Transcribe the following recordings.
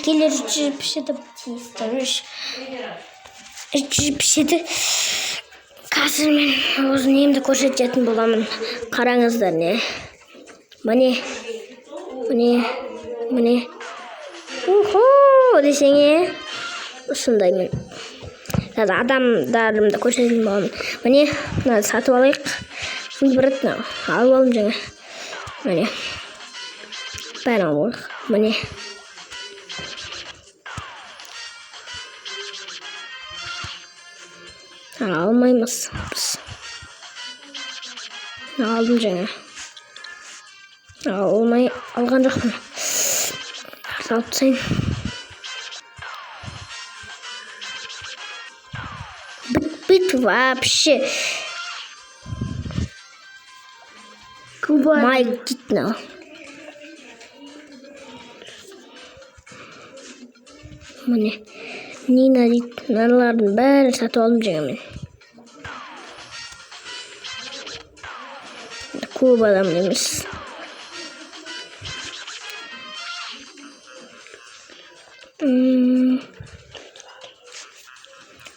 келер жүріп пішеді жүріп пішеді. Қазір мен өзім немді көрсететін боламын. Қараңыздар не. Міне. Уху десеңе. Осындай мен. Қазір адамдарымды көрсететін боламын. Міне, мынаны сатып алайық. Выбрать алып алдым жаңа. Міне. Бәрін алайық. Міне. Алмаймыз біз. Алдым жаңа. Алған жоқпын. Салып тастайын. Бит вообще. Май гитна. Міне. Нина дейді. Мыналардың бәрін сатып алдым жаңа мен. Көп адам емес.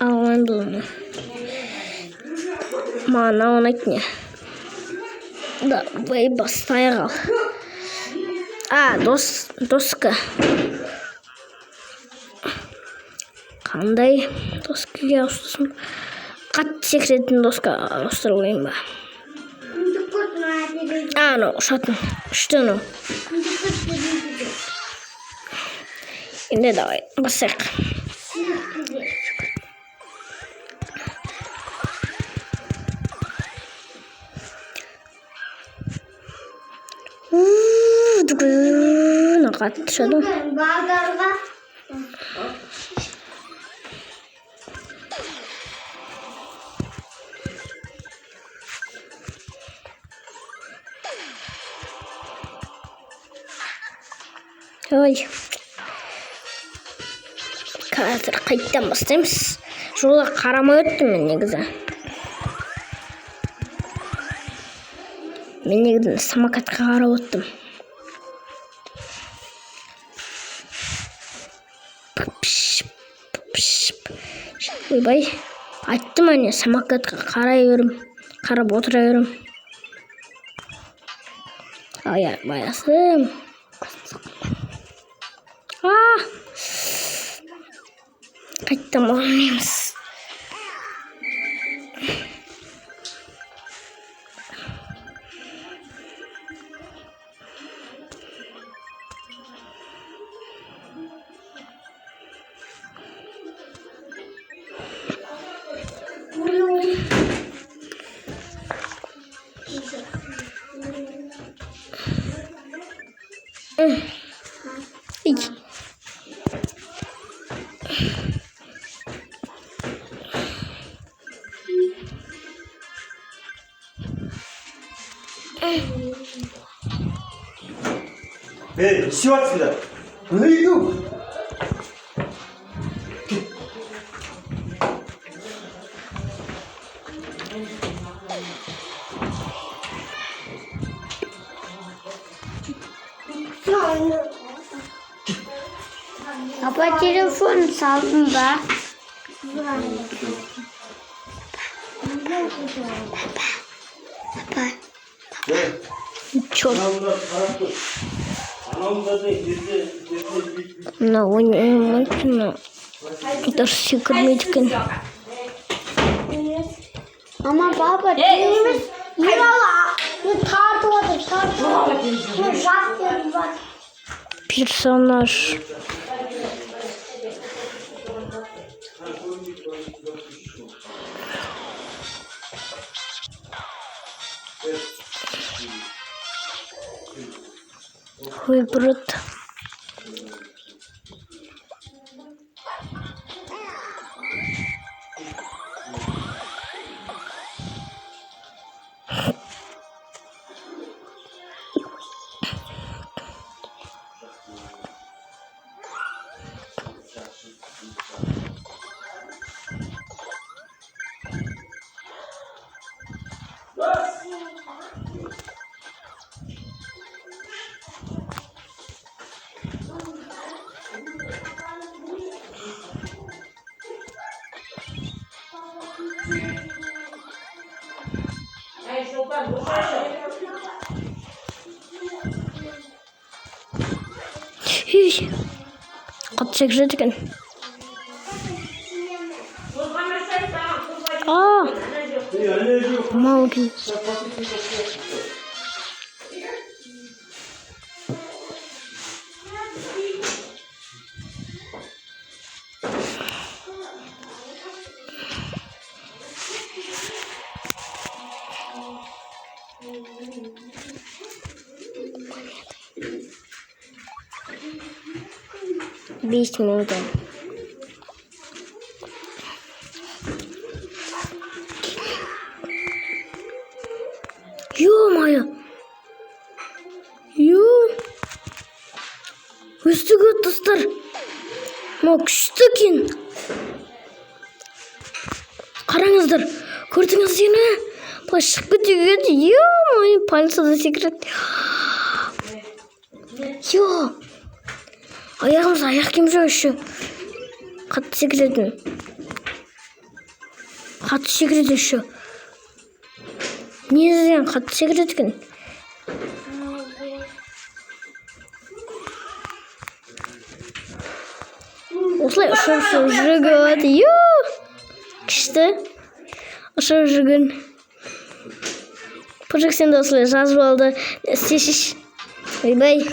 Алайын бұны. Мана ұнайды не? Давай бастайық ал. Доска. Қандай доскаға ауыстырсын? Қатты секіретін доска ауыстырып ойын ба? Ну, ұшатын. Үшті ну. Енді давай, басайық. Қатты ұшады. Ой. Қазір қайттан бастаймыз. Жолға қарамай өттім мен негізі. Мен негізі самокатқа қарап өттім. Ойбай. Айттым әне самокатқа қарап отыра берім. Аяқ баясым. Қайттан болмаймыз. 네, 쉬웠습니다. 으이구! 아빠 телефон салдың ба? Папа. 네. Черт. 나 ойнамайтын. Даже секірмейді екен. Мама, папа, дейміз. Не бала? Тартып отыр. Персонаж. Выбрать. Қатты секіреді екен. Мал екен. Бейст минута. Ё-моё! Өстігі достар. Мынау күшті екен. Қараңыздар. Көрдіңіздер ме? Былай шығып кетеді. Ё-моё, полицияда секіреді. Аяғымыз аяқ киім жоқ еще. Қатты секіреді. Қатты секіреді еще. Не деген қатты секіреді екен. Осылай ұшып жүргеді. Күшті. Ұшып жүрген. Пұжық сен де осылай жазып алды. Істешіш. Ойбай.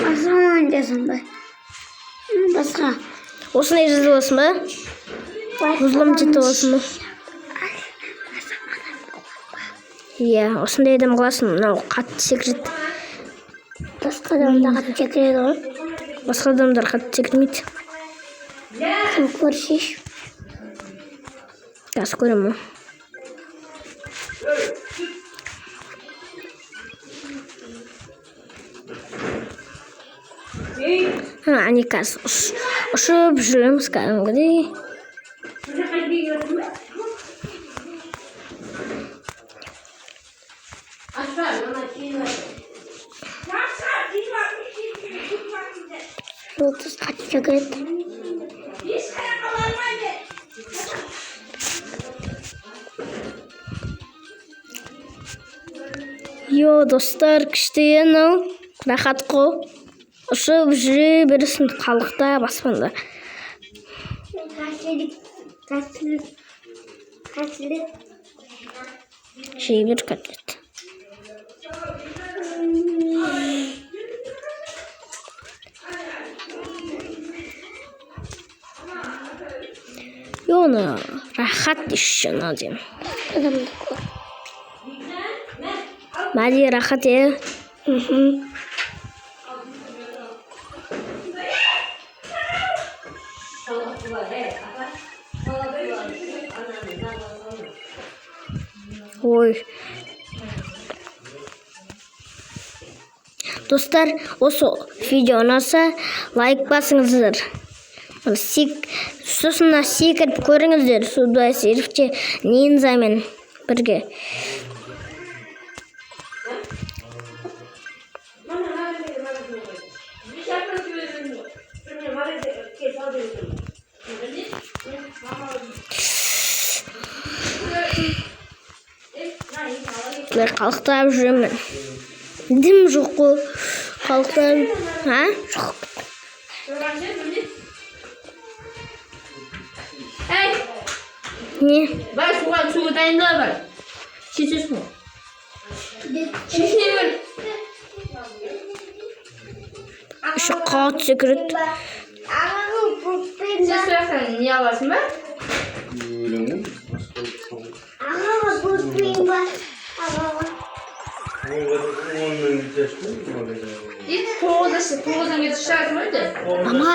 Басқа жазам ба? Басқа. Осындай жазып аласың ба? Бұзылым жетті оласың ба? Иә, осындай адам қаласың. Мынау қатты секіреді. Басқа адамда қатты секіреді ғой. Басқа адамдар қатты секірмейді. Кім көрсеш? Қазір көремін. Әне қазір ұшып жүреміз кәдімгідей. Жұлдыз қатты секіреді. Достар, күшті енау. Рахат қол. Ұшып жүре бересің қалықта баспанда. Жей бір котлет. Оны рахат еще наден. Мәди рахат е. Ой. Достар, осы видео ұнаса, лайк басыңыздар. Сосын секіріп көріңіздер. Суда серіпте Нинзамен бірге. Қалықтап жүремін. Дім жоқ қой. Қалықтап. Жоқ. Не? Бар суға дайында бар. Шешесің ғой. Шешіне бер. Şu kağıt секіреді. Сен сұрасаң не аласың ба? Тоғыздан кетіп шығасың ғой де? Мама.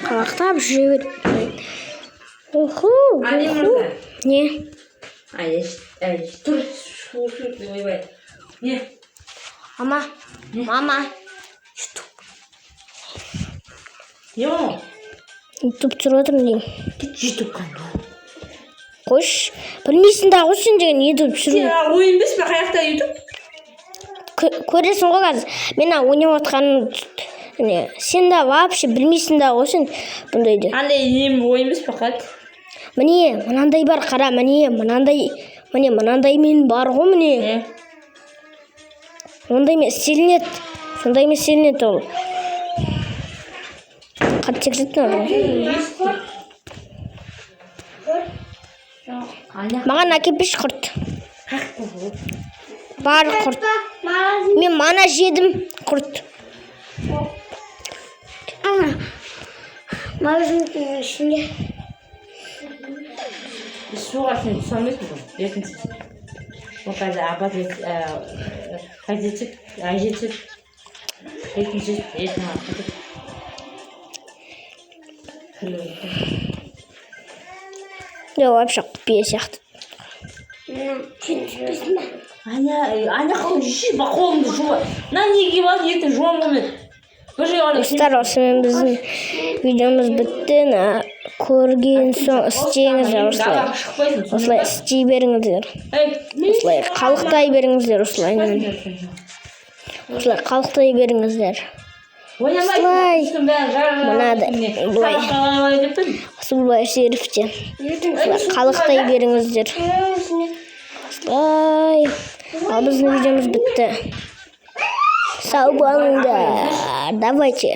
Қалақтап жүре береді. Уху. Не? Тұр, суық-суық деп ойбай. Не? Мама. Yok. YouTube түсіріп отырмын деймін. YouTube қандай? Қош. Білмейсің дағы ғой сен деген YouTube түсіру. Сен ойын емес пе қаяқта YouTube? Көресің ғой қазір. Мен ойнап отқанын міне сен да вообще білмейсің да ғой сен бұндайды. Андай нем ой емес фақат. Міне мынандай бар, қара, міне мынандай мен бар ғой міне. Ондаймен істелінеді. Сондаймен істелінеді ол. Қатты секіретін ғой. Маған әкелпеш құрт. Бар құрт. Мен мана жедім құрт. Мағажинның ішінде. Суға сен түсамайсың ғой, ертеңсіз. Ол қазір апат қайтетсік, әжетсік, ертеңсіз, ертең апатып. Жоқ, вообще құпия сияқты. Аня қылып жеші, ба қолымды жуа. Неге бар, ертең жуам ғымен. Достар, осымен біздің видеомыз бітті. Көрген соң істеңіздер осылай. Осылай істей беріңіздер. Осылай қалықтай беріңіздер осылай. Осылай қалықтай беріңіздер. Осылай. Мынадай. Бұлай. Осылай шерифте. Осылай қалықтай беріңіздер. Осылай. Ал біздің видеомыз бітті. Сау болыңдар. Давайте.